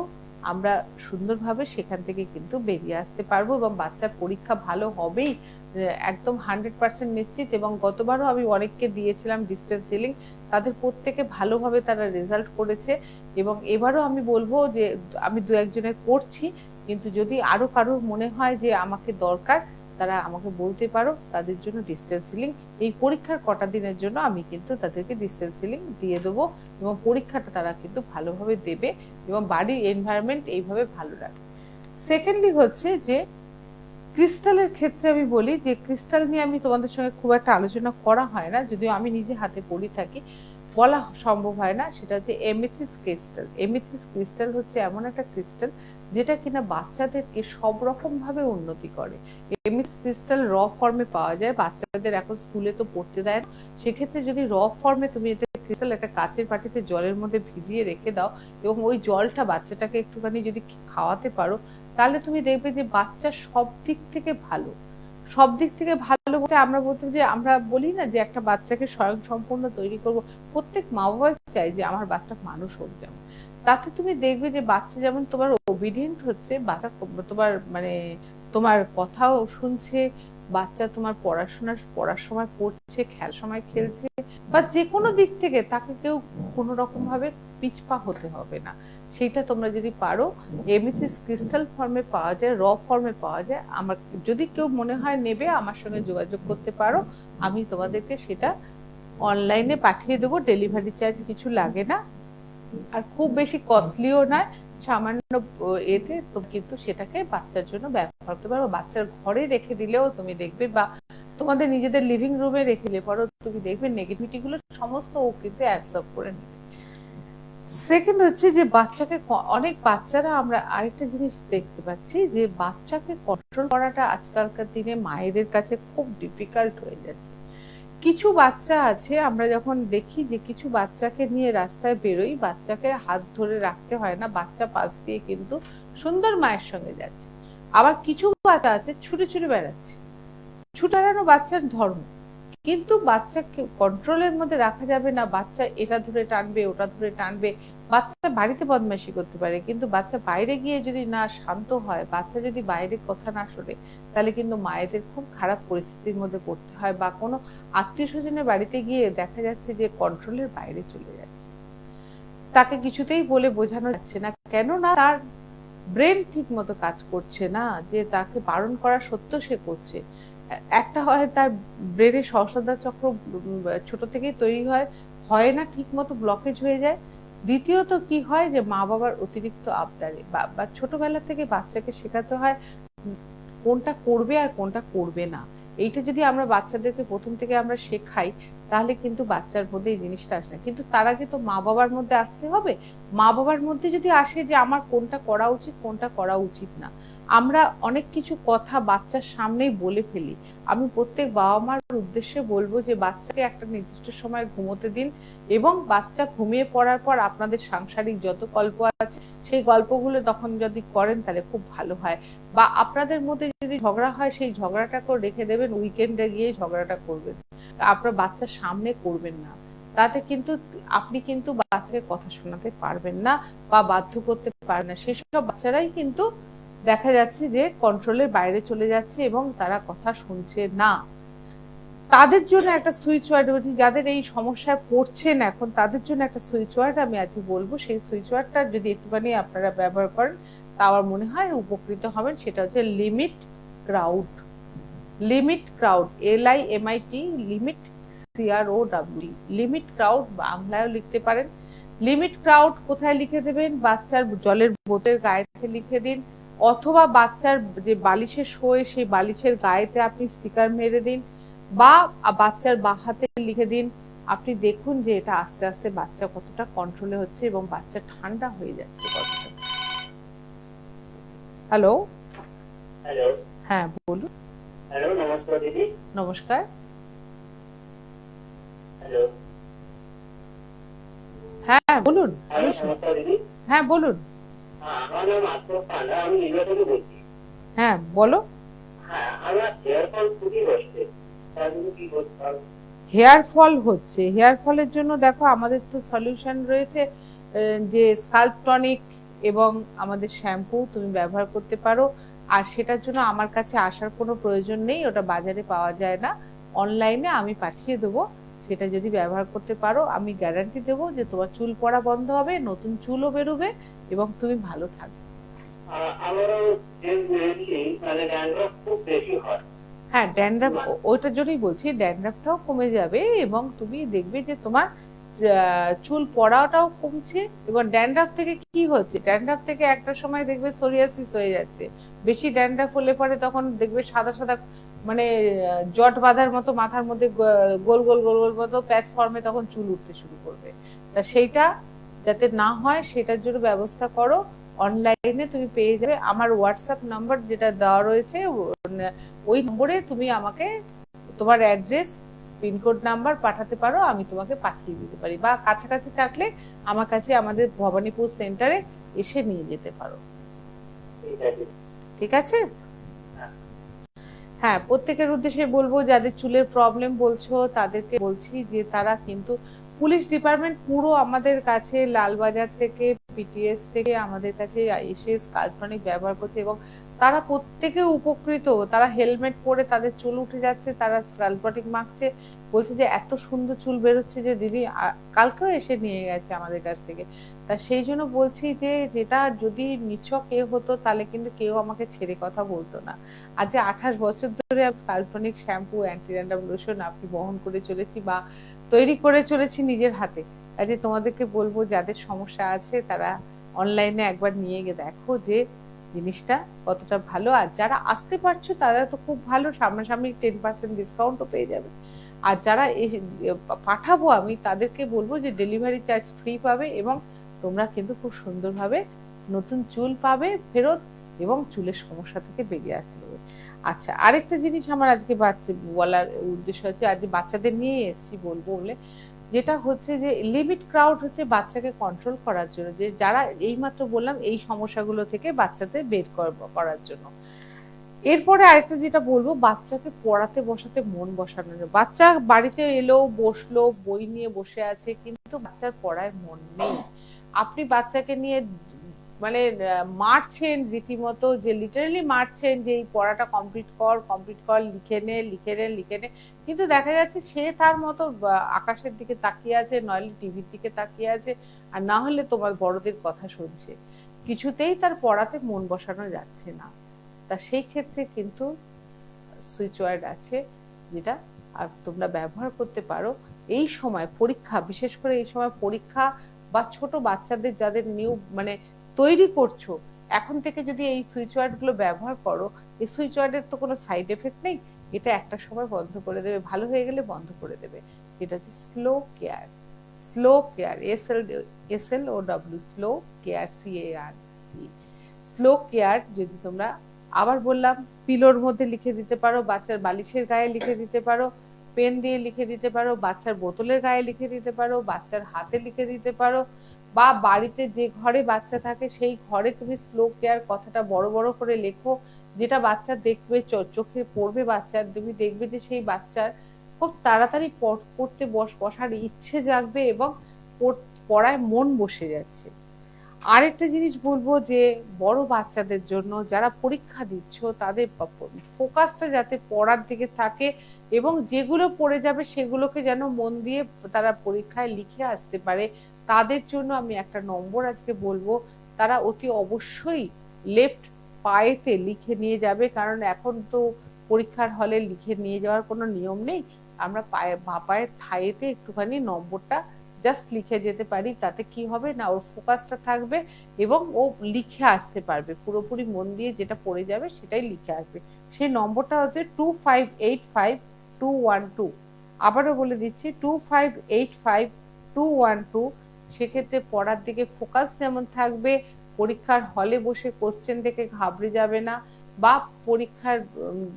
আমরা সুন্দরভাবে সেখান থেকে কিন্তু বেরিয়ে আসতে পারবো এবং বাচ্চার পরীক্ষা ভালো হবেই, একদম 100% নিশ্চিত। এবং গতবারও আমি অনেককে দিয়েছিলাম ডিস্টেন্স হিলিং, তাদের প্রত্যেকে ভালোভাবে তারা রেজাল্ট করেছে এবং এবারও আমি বলবো যে আমি দু একজনের করছি, কিন্তু যদি আরো কারোর মনে হয় যে আমাকে দরকার, তারা আমাকে বলতে পারো, তাদের জন্য ডিস্টেন্স হিলিং এই পরীক্ষার কটা দিনের জন্য আমি কিন্তু তাদেরকে ডিস্টেন্স হিলিং দিয়ে দেবো এবং পরীক্ষাটা তারা কিন্তু ভালোভাবে দেবে এবং বাড়ির এনভায়রনমেন্ট এইভাবে ভালো রাখবে। সেকেন্ডলি হচ্ছে যে ক্রিস্টালের ক্ষেত্রে আমি বলি যে ক্রিস্টাল নিয়ে আমি তোমাদের সঙ্গে খুব একটা আলোচনা করা হয় না, যদিও আমি নিজে হাতে পড়ি থাকি, বলা সম্ভব হয় না। সেটা হচ্ছে এমেথিস্ট ক্রিস্টাল। এমেথিস্ট ক্রিস্টাল হচ্ছে এমন একটা ক্রিস্টাল যেটা কিনা বাচ্চাদেরকে সব রকম ভাবে উন্নতি করে। এমেথিস্ট ক্রিস্টাল র ফর্মে পাওয়া যায়, বাচ্চাদের এখন স্কুলে তো পড়তে দেয় না, সেক্ষেত্রে যদি র ফর্মে তুমি ক্রিস্টাল একটা কাচের বাটিতে জলের মধ্যে ভিজিয়ে রেখে দাও এবং ওই জলটা বাচ্চাটাকে একটুখানি যদি খাওয়াতে পারো, তাহলে তুমি দেখবে যে বাচ্চা সব দিক থেকে ভালো। সব দিক থেকে ভালো বলতে আমরা বলতে যে আমরা বলি না যে একটা বাচ্চাকে স্বয়ং সম্পূর্ণ তৈরি করব, প্রত্যেক মা বাবা চাই যে আমার বাচ্চা মানুষ হোক যেমন, তাতে তুমি দেখবে যে বাচ্চা যেমন তোমার ওবিডিয়েন্ট হচ্ছে, বাচ্চা তোমার মানে তোমার কথাও শুনছে, বাচ্চা তোমার পড়ার সময় পড়ছে, খেলার সময় খেলছে, বা যে কোনো দিক থেকে তাকে কেউ কোনো রকম ভাবে পিছপা হতে হবে না। সেটা তোমরা যদি পারো, এমেথিস্ট ক্রিস্টাল ফর্মে পাওয়া যায়, র ফর্মে পাওয়া যায়। আমার যদি কেউ মনে হয় নেবে, আমার সঙ্গে যোগাযোগ করতে পারো, আমি তোমাদেরকে সেটা অনলাইনে পাঠিয়ে দেবো, ডেলিভারি চার্জ কিছু লাগে না আর খুব বেশি কস্টলিও নয়, সামান্য এতে তুমি কিন্তু সেটাকে বাচ্চার জন্য ব্যবহার করতে পারো। বাচ্চার ঘরে রেখে দিলেও তুমি দেখবে, বা তোমাদের নিজেদের লিভিং রুমে রেখে দিলে পরও তুমি দেখবে নেগেটিভিটি গুলো সমস্ত ও কিন্তু অ্যাবসর্ব করে নেবে। সেকেন্ড হচ্ছে যে বাচ্চাকে, অনেক বাচ্চারা, আমরা আরেকটা জিনিস দেখতে পাচ্ছি যে বাচ্চাকে কন্ট্রোল করাটা আজকালকার দিনে মায়েদের কাছে খুব ডিফিকাল্ট হয়ে যাচ্ছে। কিছু বাচ্চা আছে, আমরা যখন দেখি যে কিছু বাচ্চাকে নিয়ে রাস্তায় বেরোই, বাচ্চাকে হাত ধরে রাখতে হয় না, বাচ্চা পাশ দিয়ে কিন্তু সুন্দর মায়ের সঙ্গে যাচ্ছে। আবার কিছু বাচ্চা আছে ছুটে ছুটে বেড়াচ্ছে, ছুটে বেড়ানো বাচ্চার ধর্ম, কিন্তু বাচ্চাকে কন্ট্রোলের মধ্যে রাখা যাবে না। বাচ্চা এটা ধরে টানবে, ওটা ধরে টানবে। বাচ্চা বাড়িতে বদমাইশি করতে পারে, কিন্তু বাচ্চা বাইরে গিয়ে যদি না শান্ত হয়, বাচ্চা যদি বাইরে কথা না শোনে, তাহলে কিন্তু মায়েদের খুব খারাপ পরিস্থিতির মধ্যে পড়তে হয়। বা কোনো আত্মীয় স্বজনের বাড়িতে গিয়ে দেখা যাচ্ছে যে কন্ট্রোলের বাইরে চলে যাচ্ছে, তাকে কিছুতেই বলে বোঝানো যাচ্ছে না, কেননা তার ব্রেন ঠিক মতো কাজ করছে না, যে তাকে বারণ করা সত্ত্বেও সে করছে। একটা হয় তার ব্রেনে সহস্রদার চক্র ছোট থেকেই তৈরি হয় না, ঠিক মতো ব্লকেজ হয়ে যায়। দ্বিতীয়ত কি হয় যে মা বাবার অতিরিক্ত আবদারে বা ছোটবেলা থেকে বাচ্চাকে শেখাতে হয় কোনটা করবে আর কোনটা করবে না। এইটা যদি আমরা বাচ্চাদেরকে প্রথম থেকে আমরা শেখাই, তাহলে কিন্তু বাচ্চার মধ্যে এই জিনিসটা আসে না। কিন্তু তার আগে তো মা বাবার মধ্যে আসতে হবে। মা বাবার মধ্যে যদি আসে যে আমার কোনটা করা উচিত, কোনটা করা উচিত না, আমরা অনেক কিছু কথা বাচ্চার সামনেই বলে ফেলি। আমি প্রত্যেক বাবা মার উদ্দেশ্যে বলবো যে বাচ্চাকে একটা নির্দিষ্ট সময় ঘুমোতে দিন, এবং বাচ্চা ঘুমিয়ে পড়ার পর আপনাদের সাংসারিক যত গল্প আছে সেই গল্পগুলো তখন যদি করেন তাহলে খুব ভালো হয়। বা আপনাদের মধ্যে যদি ঝগড়া হয়, সেই ঝগড়াটাকেও রেখে দেবেন, উইকেন্ডে গিয়ে ঝগড়াটা করবেন, আপনার বাচ্চার সামনে করবেন না। তাতে কিন্তু আপনি কিন্তু বাচ্চাকে কথা শোনাতে পারবেন না বা বাধ্য করতে পারবেন না। সেসব বাচ্চারাই কিন্তু দেখা যাচ্ছে যে কন্ট্রোলের বাইরে চলে যাচ্ছে এবং তারা কথা শুনছে না। তাদের জন্য একটা সুইচ ওয়ার্ড বলছি, যাদের এই সমস্যায় পড়ছেন এখন, তাদের জন্য একটা সুইচ ওয়ার্ড আমি আজকে বলবো। সেই সুইচ ওয়ার্ডটা যদি একটুখানি আপনারা ব্যবহার করেন, তা আমার মনে হয় উপকৃত হবেন। সেটা হচ্ছে limit crowd. Limit crowd, LIMIT, limit CROWD, limit crowd, বাংলায়ও লিখতে পারেন। লিমিট ক্রাউড কোথায় লিখে দেবেন? বাচ্চার জলের বোতলের গায়েতে লিখে দিন, অথবা বাচ্চার যে বালিশে শোয় সেই বালিশের গায়েতে আপনি স্টিকার মেরে দিন, বা বাচ্চার বাঁ হাতে লিখে দিন। আপনি দেখুন যে এটা আস্তে আস্তে বাচ্চা কতটা কন্ট্রোলে হচ্ছে এবং বাচ্চা ঠান্ডা হয়ে যাচ্ছে কতটা। হ্যালো। হ্যালো। হ্যাঁ বলুন। হ্যালো, নমস্কার দিদি। নমস্কার। হ্যালো। হ্যাঁ বলুন। হ্যালো, নমস্কার দিদি। হ্যাঁ বলুন। আমার নাম আশরফ খান, আমি নীলা থেকে বলছি। হ্যাঁ বলো। হ্যাঁ, আমার হেয়ার ফল খুবই হচ্ছে, তার জন্য কি করতে হবে? হেয়ার ফল হচ্ছে, হেয়ার ফলের জন্য দেখো আমাদের তো সলিউশন রয়েছে, যে স্কাল্প টনিক এবং আমাদের শ্যাম্পু তুমি ব্যবহার করতে পারো। আর সেটার জন্য আমার কাছে আসার কোনো প্রয়োজন নেই, ওটা বাজারে পাওয়া যায় না, অনলাইনে আমি পাঠিয়ে দেবো। সেটা যদি ব্যবহার করতে পারো, আমি গ্যারান্টি দেবো যে তোমার চুল পড়া বন্ধ হবে, নতুন চুলও বেরোবে এবং তুমি ভালো থাকবে। আমারও মানে ড্যান্ড্রফ খুব বেশি হয়। হ্যাঁ ড্যান্ড্রাফ, ওইটার জন্যই বলছি, ড্যান্ড্রাফটাও কমে যাবে এবং তুমি দেখবে যে তোমার চুল পড়াটাও কমছে। এবং ড্যান্ড্রাফ থেকে কি হচ্ছে, ড্যান্ড্রাফ থেকে একটা সময় দেখবে সোরিয়াসিস হয়ে যাচ্ছে। বেশি ড্যান্ড্রাফ হলে পরে তখন দেখবে সাদা সাদা, মানে জট বাঁধার মতো মাথার মধ্যে গোল গোল গোল গোল মতো প্যাচ ফর্মে তখন চুল উঠতে শুরু করবে। তা সেইটা যাতে না হয় সেটার জন্য ব্যবস্থা করো। অনলাইনে তুমি পেয়ে যাবে, আমার হোয়াটসঅ্যাপ নাম্বার যেটা দেওয়া রয়েছে, ওই নম্বরে তুমি আমাকে তোমার অ্যাড্রেস, পিনকোড নাম্বার পাঠাতে পারো, আমি তোমাকে পাঠিয়ে দিতে পারি। বা কাছাকাছি থাকলে আমার কাছে আমাদের ভবানীপুর সেন্টারে এসে নিয়ে যেতে পারো। ঠিক আছে? হ্যাঁ, প্রত্যেকের উদ্দেশ্যে বলবো, যাদের চুলের প্রবলেম বলছো তাদেরকে বলছি যে তারা কিন্তু পুলিশ ডিপার্টমেন্ট পুরো আমাদের কাছে লালবাজার থেকে, PTS থেকে আমাদের কাছে এসে স্কাল্প টনিক ব্যবহার করছে এবং তারা প্রত্যেকে উপকৃত। তারা হেলমেট পরে তাদের চুল উঠে যাচ্ছে, তারা স্কাল্প টনিক মাখছে, বলছে যে এত সুন্দর চুল বেরোচ্ছে যে দিদি কালকেও এসে নিয়ে গেছে আমাদের কাছ থেকে। তা সেই জন্য বলছি যে যেটা যদি নিছক এ হতো তাহলে কিন্তু কেউ আমাকে ছেড়ে কথা বলতো না। আজ 28 বছর ধরে SCALP tonic, shampoo, anti dandruff lotion আপনি বহন করে চলেছি বা তৈরি করে চলেছি নিজের হাতে। কাজে তোমাদেরকে বলবো যাদের সমস্যা আছে তারা অনলাইনে একবার নিয়ে গিয়ে দেখো যে জিনিসটা কতটা ভালো। আর যারা আসতে পারছো তারা তো খুব ভালো, সামনাসামনি 10% ডিসকাউন্টও পেয়ে যাবে। আর যারা পাঠাবো আমি তাদেরকে বলবো যে ডেলিভারি চার্জ ফ্রি পাবে, এবং তোমরা কিন্তু খুব সুন্দরভাবে নতুন চুল পাবে ফেরত, এবং চুলের সমস্যা থেকে বেরিয়ে আসতে হবে। আচ্ছা, আরেকটা জিনিস আমার আজকে বলার উদ্দেশ্য আছে, আজকে বাচ্চাদের নিয়ে এসেছি বলবো বলে, যেটা হচ্ছে যে লিমিট ক্রাউড হচ্ছে বাচ্চাকে কন্ট্রোল করার জন্য, যে যারা এইমাত্র বললাম এই সমস্যাগুলো থেকে বাচ্চাদের বের করার জন্য। এরপরে আরেকটা যেটা বলবো, বাচ্চাকে পড়াতে বসাতে মন বসানোর। বাচ্চা বাড়িতে এলো, বসলো, বই নিয়ে বসে আছে, কিন্তু বাচ্চার পড়ায় মন নেই। আপনি বাচ্চাকে নিয়ে মানে মারছেন রীতিমতো, যে লিটারালি মারছেন যে এই পড়াটা কমপ্লিট কর, লিখে নে, কিন্তু দেখা যাচ্ছে সে তার মতো আকাশের দিকে তাকিয়ে আছে, নইলে টিভির দিকে তাকিয়ে আছে, আর না হলে তোমার বড়দের কথা শুনছে। কিছুতেই তার পড়াতে মন বসানো যাচ্ছে না। তা সেই ক্ষেত্রে কিন্তু সুইচ ওয়ার্ড আছে, যেটা তোমরা ব্যবহার করতে পারো এই সময় পরীক্ষা, বিশেষ করে এই সময় পরীক্ষা বা ছোট বাচ্চাদের যাদের নিউ তৈরি করছো, এখন থেকে যদি এই সুইচ ওয়ার্ড গুলো ব্যবহার করো, এই সুইচ ওয়ার্ডের তো কোনো সাইড এফেক্ট নেই, এটা একটা সময় বন্ধ করে দেবে, ভালো হয়ে গেলে বন্ধ করে দেবে। এটা হচ্ছে slow care. Slow care, SLOW, slow care, CAR। Slow care যদি তোমরা, আবার বললাম, পিলোর মধ্যে লিখে দিতে পারো, বাচ্চার বালিশের গায়ে লিখে দিতে পারো, পেন দিয়ে লিখে দিতে পারো, বাচ্চার বোতলের গায়ে লিখে দিতে পারো, বাচ্চার হাতে লিখে দিতে পারো, বা বাড়িতে যে ঘরে বাচ্চা থাকে সেই ঘরে তুমি স্লো কেয়ার কথাটা বড় বড় করে লেখো, যেটা বাচ্চা দেখবে, চোখে পড়বে বাচ্চার, তুমি দেখবে যে সেই বাচ্চার খুব তাড়াতাড়ি পড়তে বসার ইচ্ছে জাগবে এবং পড়ায় মন বসে যাচ্ছে। আরেকটা জিনিস বলবো যে বড় বাচ্চাদের জন্য যারা পরীক্ষা দিচ্ছ, তাদের ফোকাসটা যাতে পড়ার দিকে থাকে, এবং যেগুলো পড়ে যাবে সেগুলোকে যেন মন দিয়ে তারা পরীক্ষায় লিখে আসতে পারে, তাদের জন্য আমি একটা নম্বর আজকে বলবো। তারা অতি অবশ্যই লেফট পায়েতে লিখে নিয়ে যাবে, কারণ এখন তো পরীক্ষার হলে লিখে নিয়ে যাওয়ার কোনো নিয়ম নেই। আমরা বাঁ পায়ের থাইতে একটুখানি নম্বরটা জাস্ট লিখে যেতে পারি, তাতে কি হবে না, ওর ফোকাসটা থাকবে এবং ও লিখে আসতে পারবে, পুরোপুরি মন দিয়ে যেটা পড়ে যাবে সেটাই লিখে আসবে। সেই নম্বরটা হচ্ছে 2585212। আবারও বলে দিচ্ছি 2585212। সেক্ষেত্রে পড়ার দিকে ফোকাস যেমন থাকবে, পরীক্ষার হলে বসে কোশ্চেন দেখে ঘাবড়ে যাবে না, বা পরীক্ষার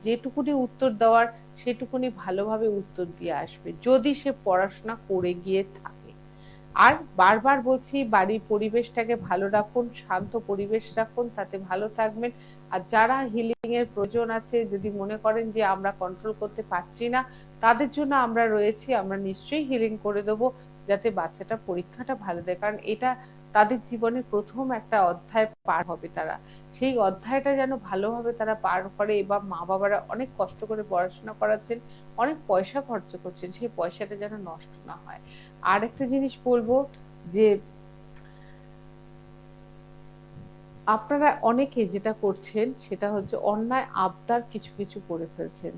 যেটুকুনি উত্তর দেওয়ার সেটুকুনি ভালোভাবে উত্তর দিয়ে আসবে, যদি সে পড়াশোনা করে গিয়ে থাকে। আর বারবার বলছি, বাড়ির পরিবেশটাকে ভালো রাখুন, শান্ত পরিবেশ রাখুন, তাতে ভালো থাকবেন। আর যারা হিলিং এর প্রয়োজন আছে, যদি মনে করেন যে আমরা কন্ট্রোল করতে পারছি না, তাদের জন্য আমরা রয়েছি, আমরা নিশ্চয়ই হিলিং করে দেবো, যাতে বাচ্চাটা পরীক্ষাটা ভালো দেয়, কারণ এটা তাদের জীবনের প্রথম একটা অধ্যায় পার হবে। তারা সেই অধ্যায়টা যেন ভালোভাবে তারা পার করে, এবং মা বাবারা অনেক কষ্ট করে পড়াশোনা করাচ্ছেন, অনেক পয়সা খরচ করছেন, সেই পয়সাটা যেন নষ্ট না হয়। আর একটা জিনিস বলবো যে আপনারা অনেকে যেটা করছেন সেটা হচ্ছে অন্যায় আবদার কিছু কিছু করে ফেলছেন।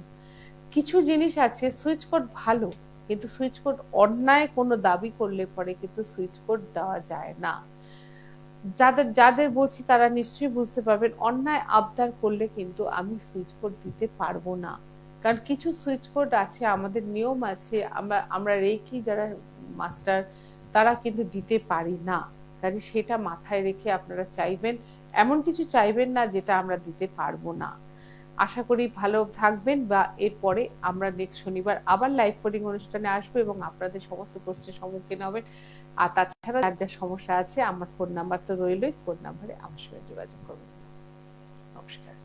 কিছু জিনিস আছে সুইচ কোড ভালো, কিন্তু সুইচ কোড অন্যায় কোনো দাবি করলে পরে কিন্তু সুইচ কোড দেওয়া যায় না। যাদের বলছি তারা নিশ্চয়ই বুঝতে পারবেন, অন্যায় আবদার করলে কিন্তু আমি সুইচ কোড দিতে পারবো না, কারণ কিছু সুইচ কোড আছে, আমাদের নিয়ম আছে, আমরা রেখি যারা মাস্টার তারা কিন্তু দিতে পারি না। কাজে সেটা মাথায় রেখে আপনারা চাইবেন, এমন কিছু চাইবেন না যেটা আমরা দিতে পারবো না। আশা করি ভালো থাকবেন, বা এরপরে আমরা নেক্সট শনিবার আবার লাইভ কোডিং অনুষ্ঠানে আসবো এবং আপনাদের সমস্ত প্রশ্নের সম্মুখীন হবেন। আর তাছাড়া যার যা সমস্যা আছে, আমার ফোন নাম্বার তো রইলই, ফোন নাম্বারে আমার সঙ্গে যোগাযোগ করবেন। নমস্কার।